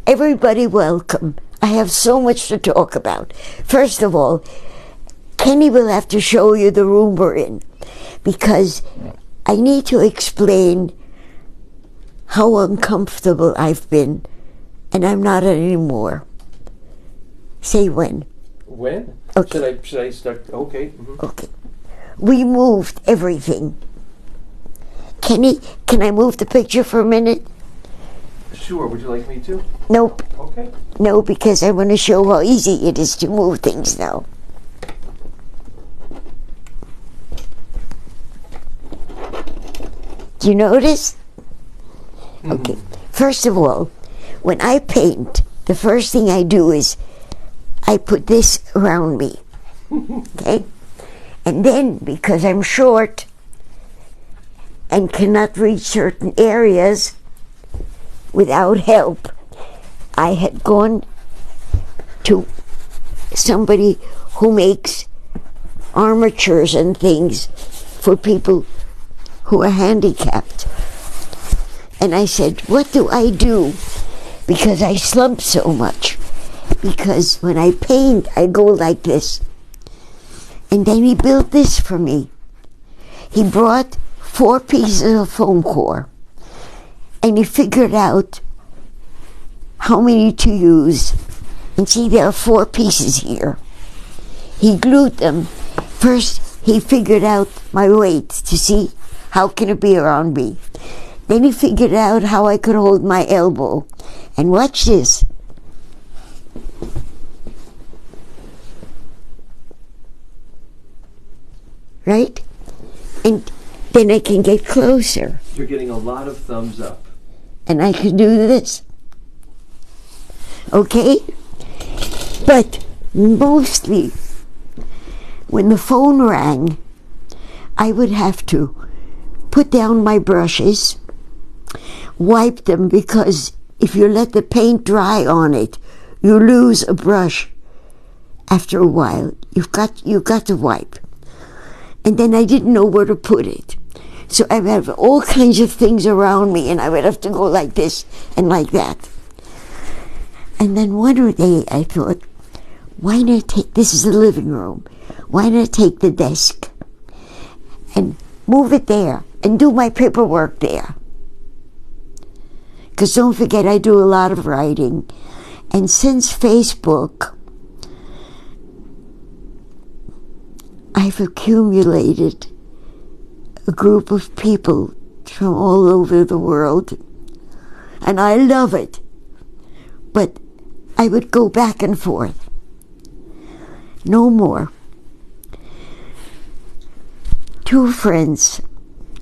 everybody welcome. I have so much to talk about. First of all, Kenny will have to show you the room we're in, because I need to explain how uncomfortable I've been, and I'm not anymore. Say when. When? Okay. Should I start? Okay. Mm-hmm. Okay. We moved everything. Kenny, can I move the picture for a minute? Sure. Would you like me to? Nope. Okay. No, because I want to show how easy it is to move things now. Do you notice? Mm-hmm. Okay. First of all, when I paint, the first thing I do is I put this around me. Okay? And then, because I'm short and cannot reach certain areas without help, I had gone to somebody who makes armatures and things for people who are handicapped. And I said, what do I do? Because I slump so much. Because when I paint, I go like this. And then he built this for me. He brought 4 pieces of foam core. And he figured out how many to use. And see, there are 4 pieces here. He glued them. First, he figured out my weight to see how can it be around me. Then he figured out how I could hold my elbow. And watch this. Right? And then I can get closer. You're getting a lot of thumbs up. And I can do this. Okay? But mostly, when the phone rang, I would have to put down my brushes, wipe them, because if you let the paint dry on it, you lose a brush after a while. You've got to wipe. And then I didn't know where to put it. So I would have all kinds of things around me, and I would have to go like this and like that. And then one day I thought, why not take, this is the living room, why not take the desk and move it there and do my paperwork there? Because don't forget, I do a lot of writing. And since Facebook, I've accumulated a group of people from all over the world, and I love it. But I would go back and forth. No more. 2 friends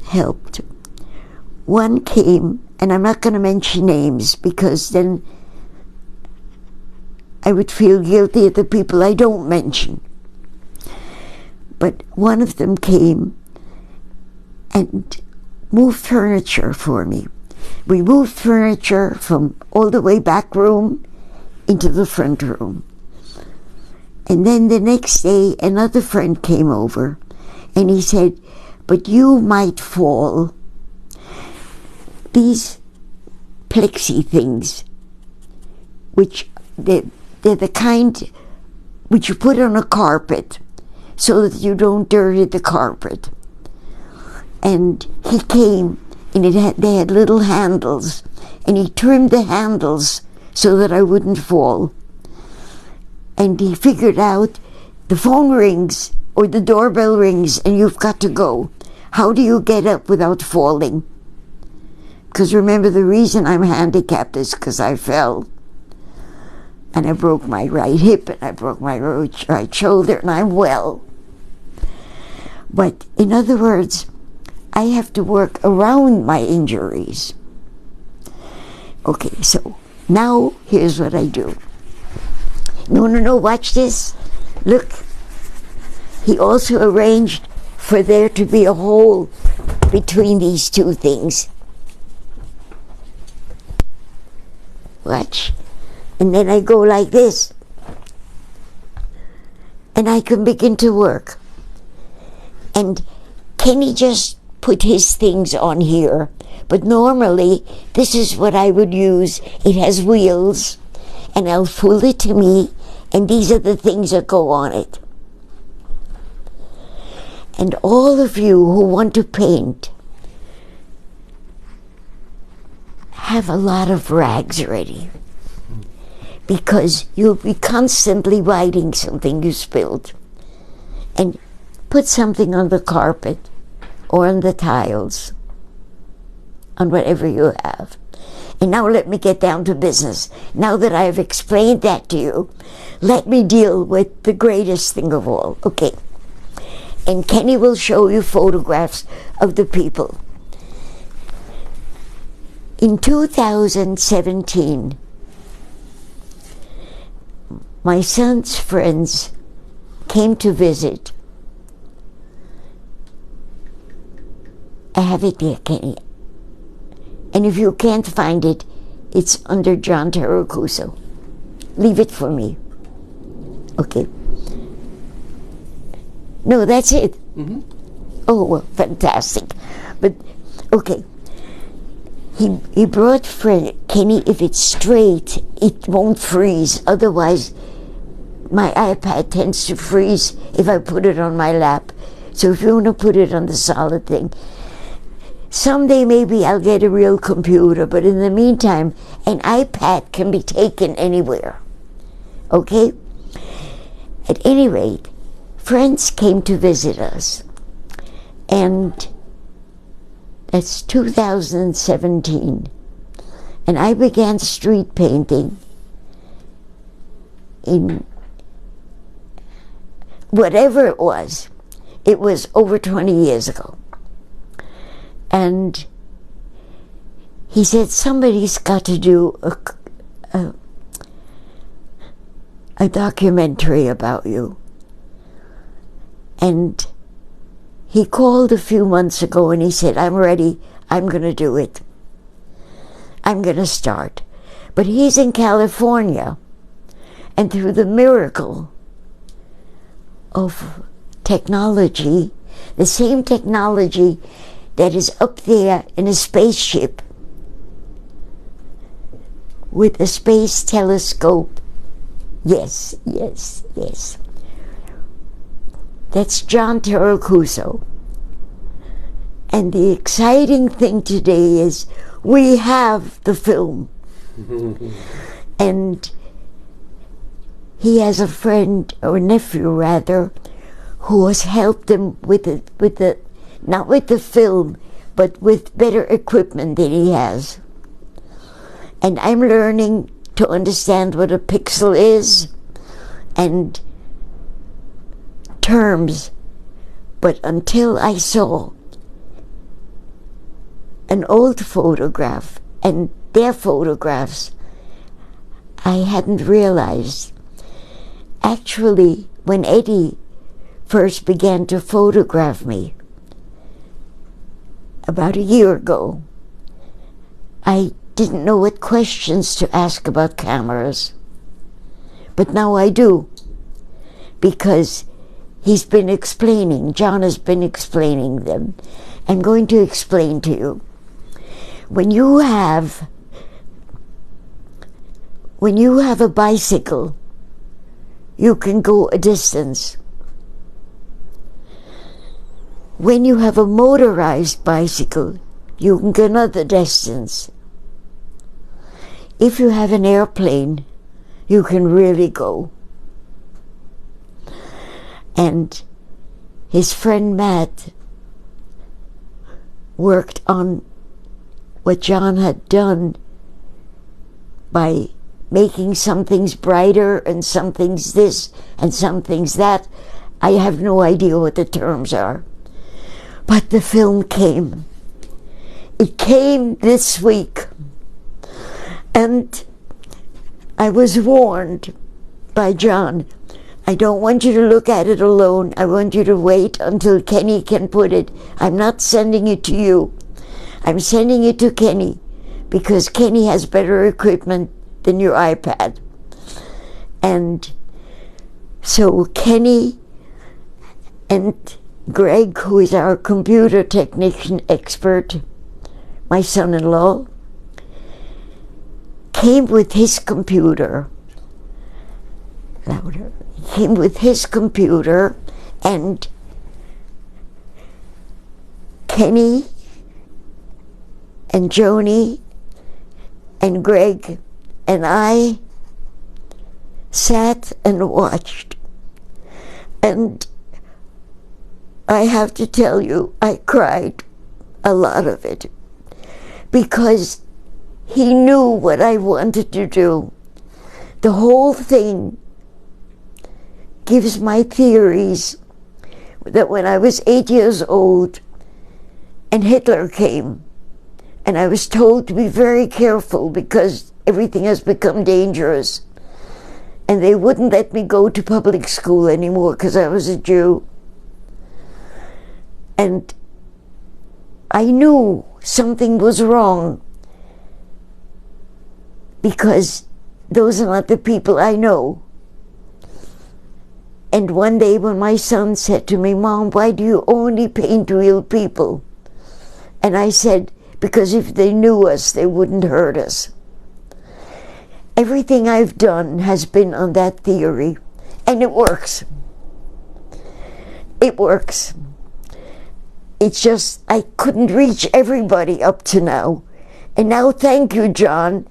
helped. One came, and I'm not going to mention names because then I would feel guilty of the people I don't mention. But one of them came and moved furniture for me. We moved furniture from all the way back room into the front room. And then the next day, another friend came over, and he said, but you might fall. These plexi things, which they're the kind which you put on a carpet, so that you don't dirty the carpet. And he came, and they had little handles, and he trimmed the handles so that I wouldn't fall. And he figured out the phone rings or the doorbell rings and you've got to go. How do you get up without falling? Because remember, the reason I'm handicapped is because I fell. And I broke my right hip and I broke my right shoulder, and I'm well. But in other words, I have to work around my injuries. Okay, so now here's what I do. No, watch this. Look. He also arranged for there to be a hole between these 2 things. Watch. And then I go like this. And I can begin to work. And Kenny just put his things on here, But normally, this is what I would use. It has wheels, and I'll fold it to me, and these are the things that go on it. And all of you who want to paint have a lot of rags ready, because you'll be constantly writing something you spilled. And put something on the carpet or on the tiles, on whatever you have. And now let me get down to business. Now that I've explained that to you, let me deal with the greatest thing of all. Okay. And Kenny will show you photographs of the people. In 2017, my son's friends came to visit. I have it there, Kenny. And if you can't find it, it's under John Taracuso. Leave it for me. Okay. No, that's it. Mm-hmm. Oh, well, fantastic. But, okay. He brought Kenny, if it's straight, it won't freeze. Otherwise, my iPad tends to freeze if I put it on my lap. So if you want to put it on the solid thing. Someday maybe I'll get a real computer, but in the meantime, an iPad can be taken anywhere. Okay? At any rate, friends came to visit us. And that's 2017. And I began street painting in whatever it was. It was over 20 years ago. And he said, somebody's got to do a documentary about you. And he called a few months ago and he said, I'm ready, I'm going to do it. I'm going to start. But he's in California, and through the miracle of technology, the same technology that is up there in a spaceship with a space telescope. Yes. That's John Taracuso. And the exciting thing today is we have the film. And he has a friend, or nephew rather, who has helped him with the not with the film, but with better equipment than he has. And I'm learning to understand what a pixel is and terms. But until I saw an old photograph and their photographs, I hadn't realized. Actually, when Eddie first began to photograph me, about a year ago, I didn't know what questions to ask about cameras. But now I do, because he's been explaining, John has been explaining them. I'm going to explain to you. When you have a bicycle, you can go a distance. When you have a motorized bicycle, you can go another distance. If you have an airplane, you can really go. And his friend Matt worked on what John had done by making some things brighter and some things this and some things that. I have no idea what the terms are. But the film came. It came this week. And I was warned by John, I don't want you to look at it alone. I want you to wait until Kenny can put it. I'm not sending it to you. I'm sending it to Kenny, because Kenny has better equipment than your iPad. And so Kenny and Greg, who is our computer technician expert, my son-in-law, came with his computer. Louder. He came with his computer, and Kenny and Joni and Greg and I sat and watched. And I have to tell you, I cried a lot of it, because he knew what I wanted to do. The whole thing gives my theories that when I was 8 years old and Hitler came, and I was told to be very careful because everything has become dangerous, and they wouldn't let me go to public school anymore because I was a Jew. And I knew something was wrong, because those are not the people I know. And one day when my son said to me, "Mom, why do you only paint real people?" And I said, because if they knew us, they wouldn't hurt us. Everything I've done has been on that theory, and it works. It works. It's just I couldn't reach everybody up to now. And now, thank you, John,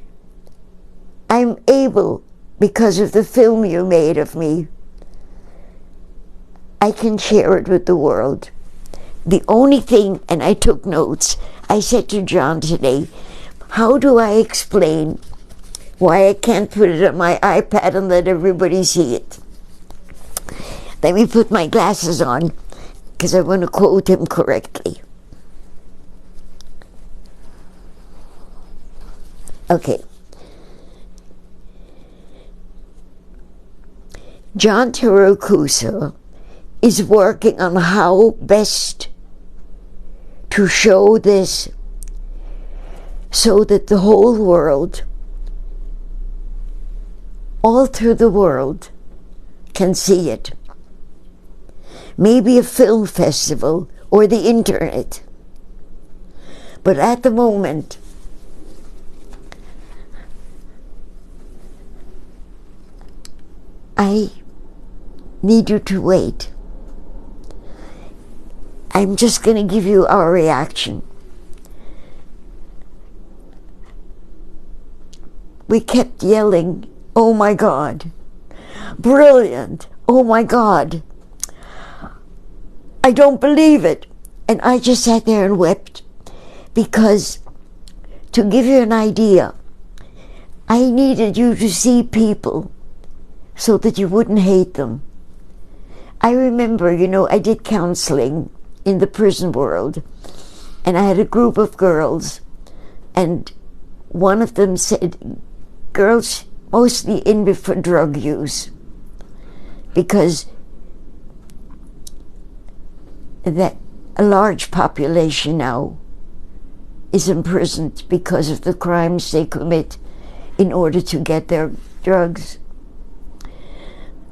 I'm able, because of the film you made of me, I can share it with the world. The only thing, and I took notes, I said to John today, how do I explain why I can't put it on my iPad and let everybody see it? Let me put my glasses on, because I want to quote him correctly. Okay. John Tiracusa is working on how best to show this so that the whole world, all through the world, can see it. Maybe a film festival or the internet. But at the moment, I need you to wait. I'm just going to give you our reaction. We kept yelling, "Oh my God, brilliant, oh my God, I don't believe it." And I just sat there and wept, because to give you an idea, I needed you to see people so that you wouldn't hate them. I remember, I did counseling in the prison world, and I had a group of girls, and one of them said, girls mostly in for drug use, because that a large population now is imprisoned because of the crimes they commit in order to get their drugs.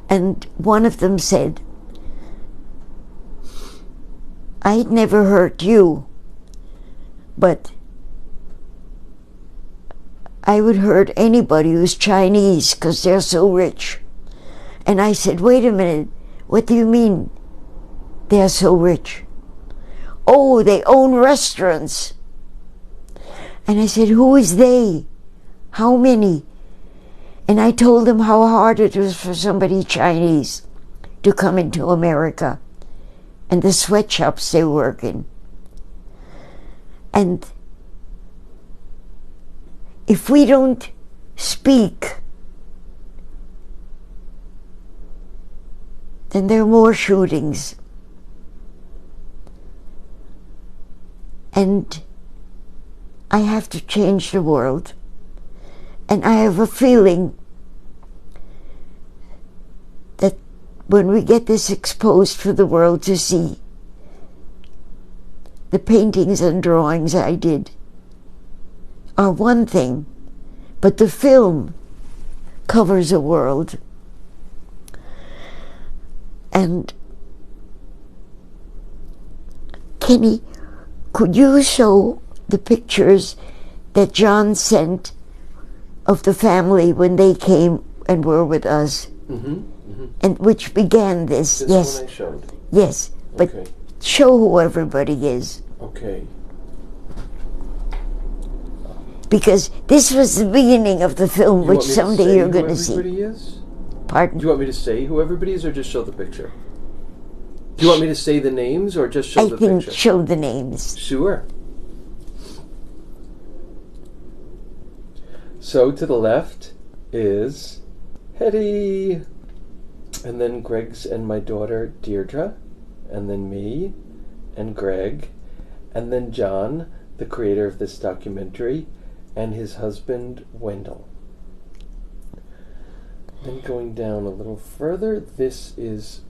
And one of them said, "I'd never hurt you, but I would hurt anybody who's Chinese because they're so rich." And I said, "Wait a minute, what do you mean they're so rich?" "Oh, they own restaurants." And I said, "Who is they? How many?" And I told them how hard it was for somebody Chinese to come into America, and the sweatshops they work in. And if we don't speak, then there are more shootings. And I have to change the world. And I have a feeling that when we get this exposed for the world to see, the paintings and drawings I did are one thing, but the film covers a world. And Kenny, could you show the pictures that John sent of the family when they came and were with us, and which began this. This Yes, one I showed. yes, but Okay. show who everybody is, Okay. because this was the beginning of the film, You which want me to someday say you're who going to see. everybody is? Pardon? Do you want me to say who everybody is, or just show the picture? Do you want me to say the names, or just show I the think picture? show the names. Sure. So to the left is Hetty, and then Greg's and my daughter Deirdre, and then me and Greg, and then John, the creator of this documentary, and his husband Wendell. Then going down a little further, this is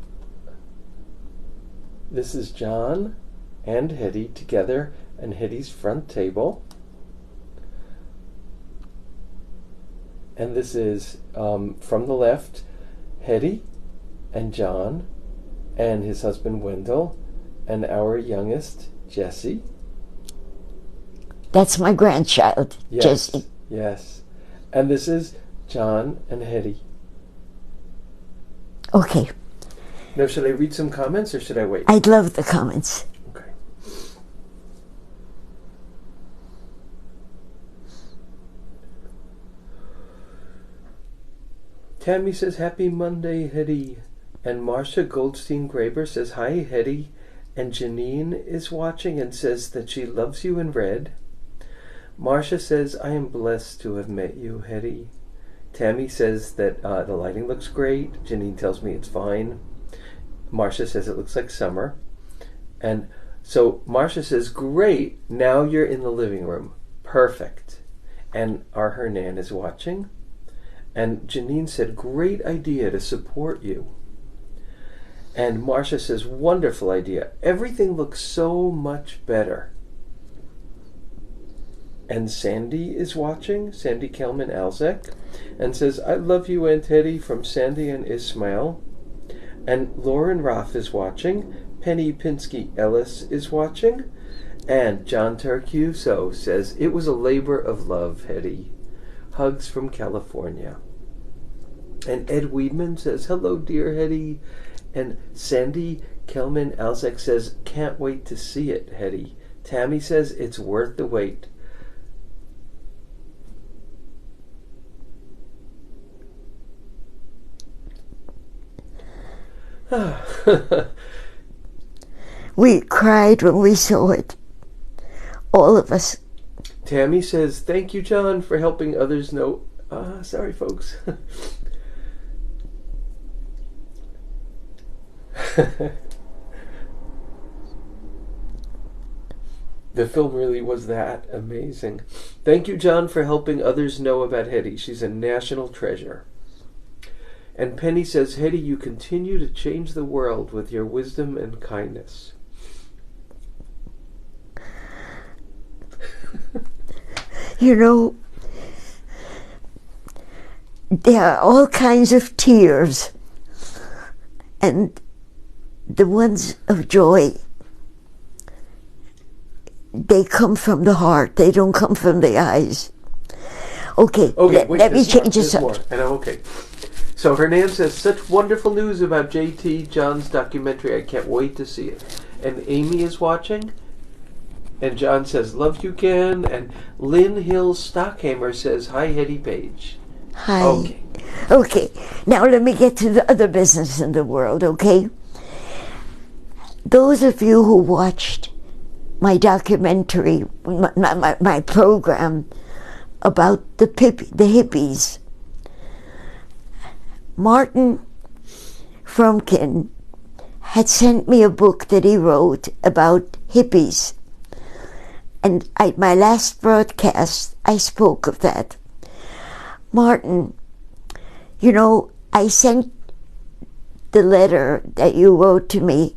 John and Hetty together and Hetty's front table. And this is, from the left, Hetty and John and his husband Wendell and our youngest, Jesse. That's my grandchild, Yes, Jesse. yes. And this is John and Hetty. Okay, Now, should I read some comments or should I wait? I'd love the comments. Okay. Tammy says, Happy Monday, Hetty. And Marcia Goldstein Graber says, Hi, Hetty. And Janine is watching and says that she loves you in red. Marcia says, I am blessed to have met you, Hetty. Tammy says that the lighting looks great. Janine tells me it's fine. Marcia says it looks like summer. And so Marcia says, great, now you're in the living room. Perfect. And our Hernan is watching. And Janine said, great idea to support you. And Marcia says, wonderful idea. Everything looks so much better. And Sandy is watching, Sandy Kelman Alzek, and says, I love you, Aunt Hetty, from Sandy and Ismail. And Lauren Roth is watching, Penny Pinsky Ellis is watching, and John Turcuso says, it was a labor of love, Hetty. Hugs from California. And Ed Weedman says, hello, dear Hetty. And Sandy Kelman Alzek says, can't wait to see it, Hetty. Tammy says, it's worth the wait. We cried when we saw it. All of us. Tammy says, thank you, John, for helping others know. Sorry, folks. The film really was that amazing. Thank you, John, for helping others know about Hetty. She's a national treasure. And Penny says, Hetty, you continue to change the world with your wisdom and kindness. You know, there are all kinds of tears, and the ones of joy, they come from the heart. They don't come from the eyes. Okay, wait, let me change the there's more, subject. and I'm okay. So Hernan says, such wonderful news about JT John's documentary. I can't wait to see it. And Amy is watching. And John says, love you, Ken. And Lynn Hill Stockhammer says, hi, Hetty Page. Hi. Okay. Okay, now let me get to the other business in the world, okay? Those of you who watched my documentary, my program about the hippies, Martin Frumkin had sent me a book that he wrote about hippies. And my last broadcast, I spoke of that. Martin, you know, I sent the letter that you wrote to me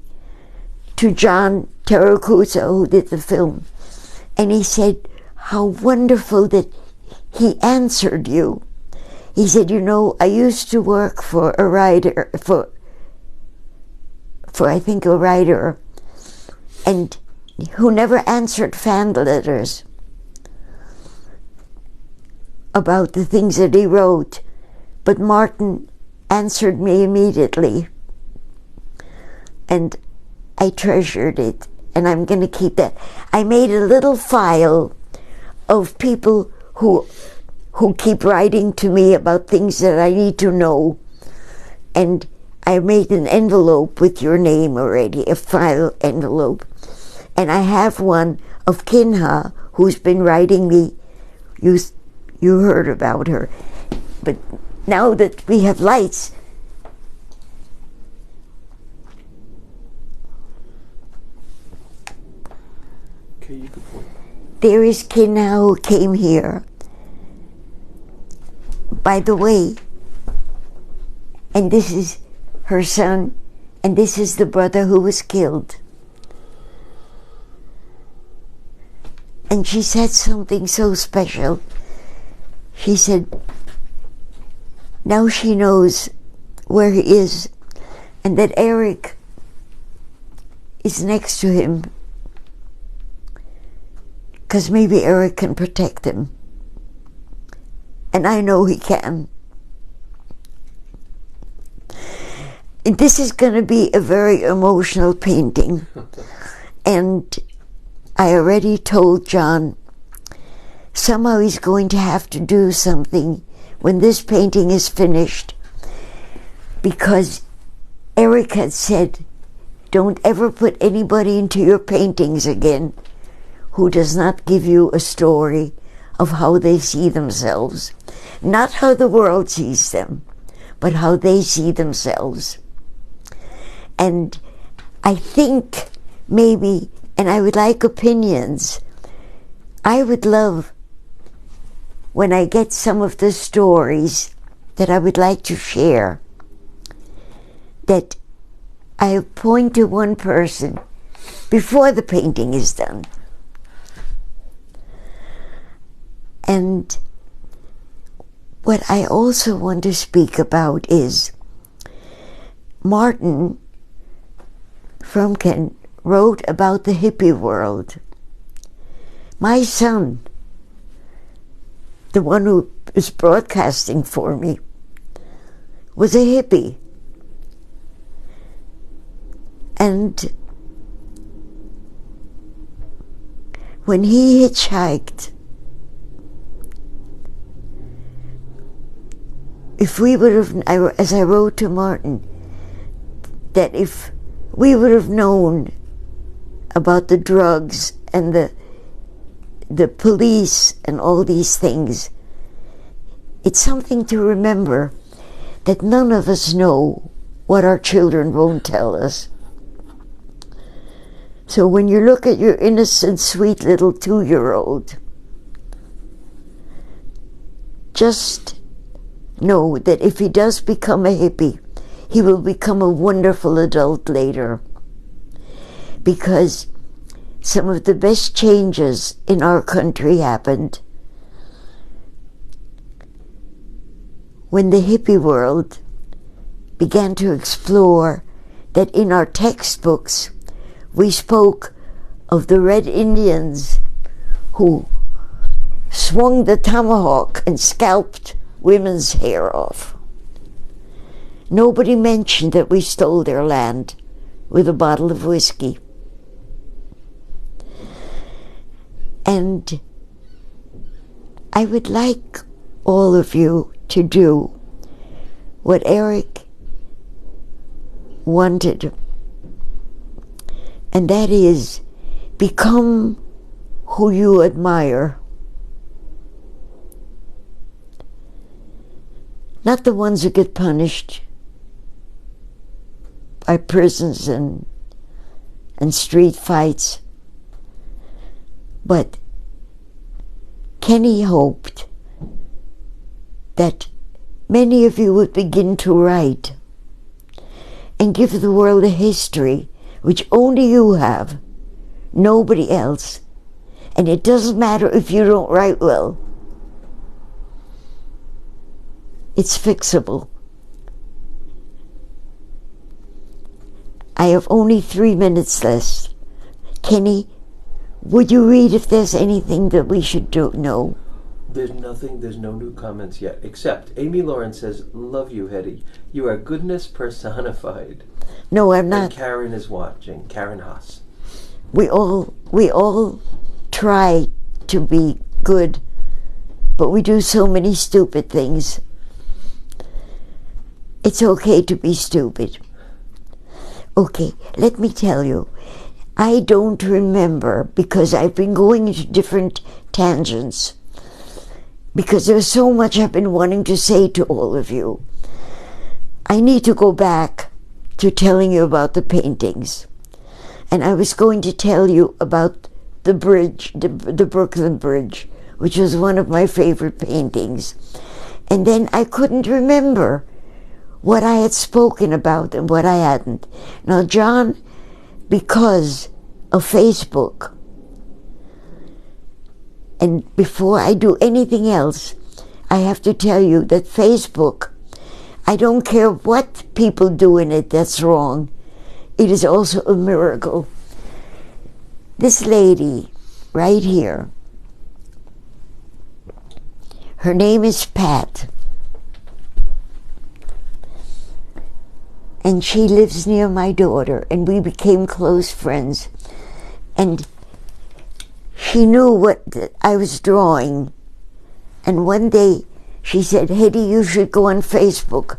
to John Turcuso, who did the film. And he said how wonderful that he answered you. He said, you know, I used to work for a writer, for I think a writer, and who never answered fan letters. about the things that he wrote, but Martin answered me immediately. And I treasured it, and I'm going to keep that. I made a little file of people who keep writing to me about things that I need to know, and I made an envelope with your name already, a file envelope, and I have one of Kinha, who's been writing me. You heard about her, but now that we have lights, okay, you can point. There is Kinha who came here. By the way, and this is her son, and this is the brother who was killed. And she said something so special. She said, now she knows where he is, and that Eric is next to him, because maybe Eric can protect him. And I know he can. And this is going to be a very emotional painting. And I already told John, somehow he's going to have to do something when this painting is finished, because Eric had said, don't ever put anybody into your paintings again who does not give you a story of how they see themselves. Not how the world sees them, but how they see themselves. And I think maybe, and I would like opinions, I would love, when I get some of the stories that I would like to share, that I appoint to one person before the painting is done. And what I also want to speak about is Martin Fromkin wrote about the hippie world. My son, the one who is broadcasting for me, was a hippie. And when he hitchhiked, if we would have, as I wrote to Martin, that if we would have known about the drugs and the police and all these things, it's something to remember that none of us know what our children won't tell us. So when you look at your innocent, sweet little 2-year-old, just know that if he does become a hippie, he will become a wonderful adult later. Because some of the best changes in our country happened when the hippie world began to explore that in our textbooks we spoke of the Red Indians who swung the tomahawk and scalped women's hair off. Nobody mentioned that we stole their land with a bottle of whiskey. And I would like all of you to do what Eric wanted, and that is become who you admire. Not the ones who get punished by prisons and street fights. But Kenny hoped that many of you would begin to write and give the world a history which only you have, nobody else. And it doesn't matter if you don't write well. It's fixable. I have only 3 minutes left. Kenny, would you read if there's anything that we should know? There's no new comments yet, except Amy Lauren says, love you, Hetty. You are goodness personified. No, I'm And not. Karen is watching, Karen Haas. We all try to be good, but we do so many stupid things. It's okay to be stupid. Okay, let me tell you, I don't remember, because I've been going into different tangents, because there's so much I've been wanting to say to all of you. I need to go back to telling you about the paintings. And I was going to tell you about the bridge, the Brooklyn Bridge, which was one of my favorite paintings. And then I couldn't remember what I had spoken about and what I hadn't. Now, John, because of Facebook, and before I do anything else, I have to tell you that Facebook, I don't care what people do in it that's wrong, it is also a miracle. This lady right here, her name is Pat, and she lives near my daughter, and we became close friends. And she knew what I was drawing. And one day she said, Hetty, you should go on Facebook.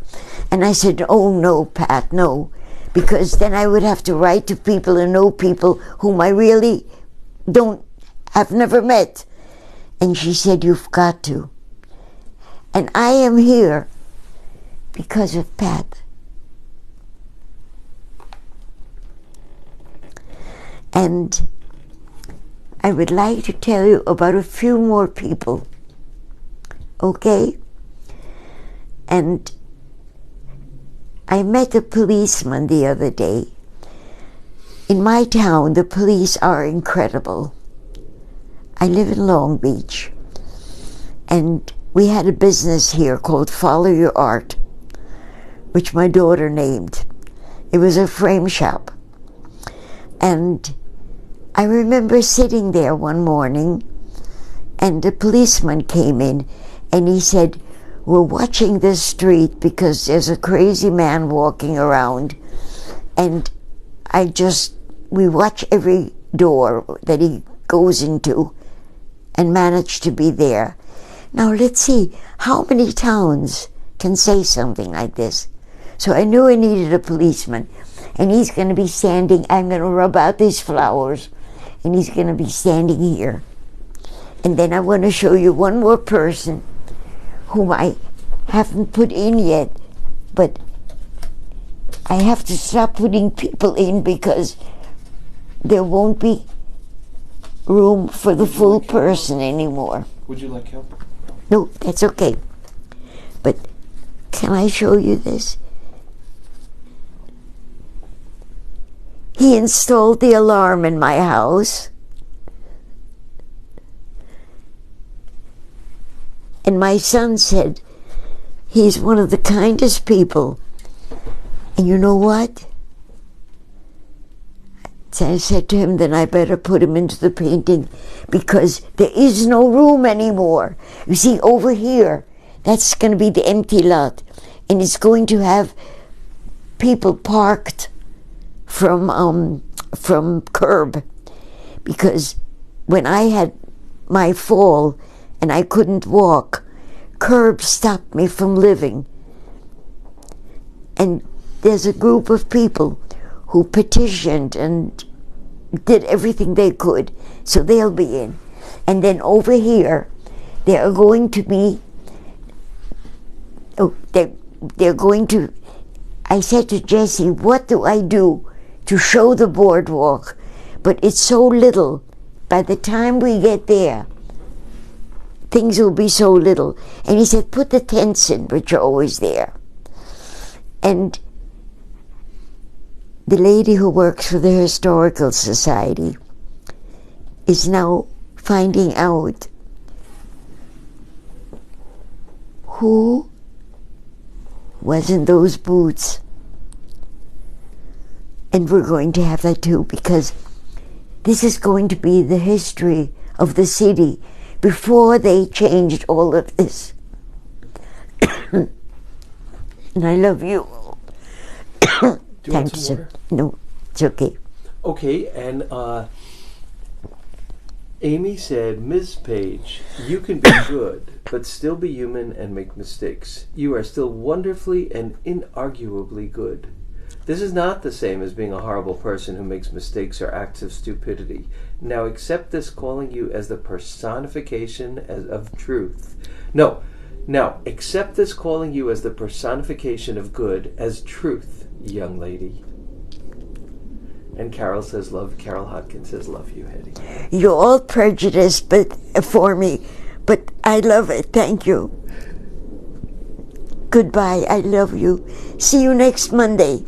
And I said, oh no, Pat, no. Because then I would have to write to people and know people whom I really have never met. And she said, you've got to. And I am here because of Pat. And I would like to tell you about a few more people, okay? And I met a policeman the other day. In my town, the police are incredible. I live in Long Beach, and we had a business here called Follow Your Art, which my daughter named. It was a frame shop. And I remember sitting there one morning, and a policeman came in, and he said, we're watching this street because there's a crazy man walking around, and we watch every door that he goes into and manage to be there. Now let's see, how many towns can say something like this? So I knew I needed a policeman, and he's going to be standing, I'm going to rub out these flowers, and he's going to be standing here. And then I want to show you one more person whom I haven't put in yet, but I have to stop putting people in because there won't be room for the full person anymore. Would you like help? No, that's okay. But can I show you this? He installed the alarm in my house. And my son said, he's one of the kindest people. And you know what? So I said to him, then I better put him into the painting because there is no room anymore. You see, over here, that's going to be the empty lot. And it's going to have people parked from curb. Because when I had my fall and I couldn't walk, curb stopped me from living. And there's a group of people who petitioned and did everything they could, so they'll be in. And then over here, there are going to be, they're going to, I said to Jesse, what do I do to show the boardwalk? But it's so little. By the time we get there, things will be so little. And he said, put the tents in, which are always there. And the lady who works for the Historical Society is now finding out who was in those boots. And we're going to have that too, because this is going to be the history of the city, before they changed all of this. And I love you. Do you want Thanks. some water? No, it's okay. Okay, and Amy said, Ms. Page, you can be good, but still be human and make mistakes. You are still wonderfully and inarguably good. This is not the same as being a horrible person who makes mistakes or acts of stupidity. Now accept this calling you as the personification of truth. No, now accept this calling you as the personification of good as truth, young lady. And Carol says love. Carol Hodkin says love you, Hetty. You're all prejudiced for me, but I love it. Thank you. Goodbye. I love you. See you next Monday.